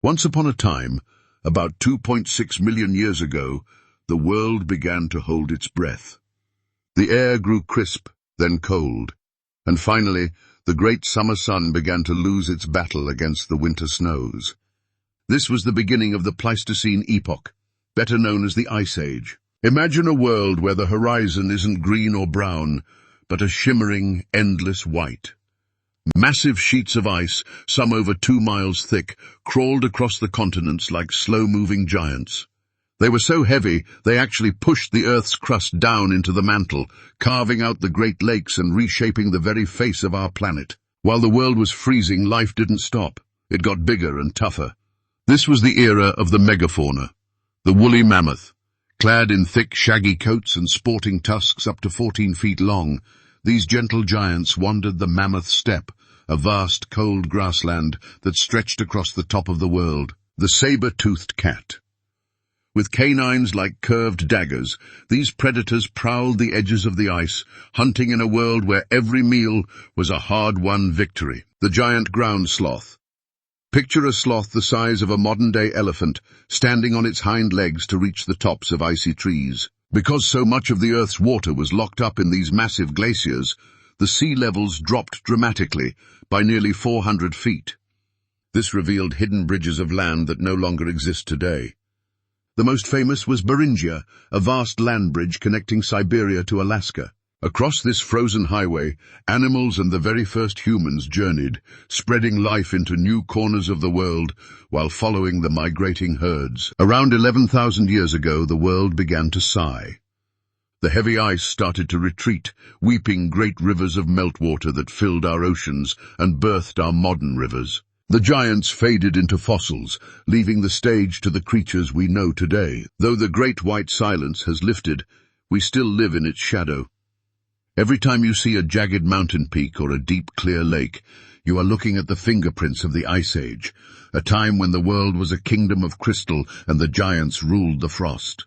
Once upon a time, about 2.6 million years ago, the world began to hold its breath. The air grew crisp, then cold, and finally, the great summer sun began to lose its battle against the winter snows. This was the beginning of the Pleistocene Epoch, better known as the Ice Age. Imagine a world where the horizon isn't green or brown, but a shimmering, endless white. Massive sheets of ice, some over 2 miles thick, crawled across the continents like slow-moving giants. They were so heavy, they actually pushed the Earth's crust down into the mantle, carving out the Great Lakes and reshaping the very face of our planet. While the world was freezing, life didn't stop. It got bigger and tougher. This was the era of the megafauna, the woolly mammoth. Clad in thick, shaggy coats and sporting tusks up to 14 feet long, these gentle giants wandered the mammoth steppe, a vast, cold grassland that stretched across the top of the world. The saber-toothed cat. With canines like curved daggers, these predators prowled the edges of the ice, hunting in a world where every meal was a hard-won victory. The giant ground sloth. Picture a sloth the size of a modern-day elephant, standing on its hind legs to reach the tops of icy trees. Because so much of the Earth's water was locked up in these massive glaciers, the sea levels dropped dramatically by nearly 400 feet. This revealed hidden bridges of land that no longer exist today. The most famous was Beringia, a vast land bridge connecting Siberia to Alaska. Across this frozen highway, animals and the very first humans journeyed, spreading life into new corners of the world while following the migrating herds. Around 11,000 years ago, the world began to sigh. The heavy ice started to retreat, weeping great rivers of meltwater that filled our oceans and birthed our modern rivers. The giants faded into fossils, leaving the stage to the creatures we know today. Though the great white silence has lifted, we still live in its shadow. Every time you see a jagged mountain peak or a deep, clear lake, you are looking at the fingerprints of the Ice Age, a time when the world was a kingdom of crystal and the giants ruled the frost.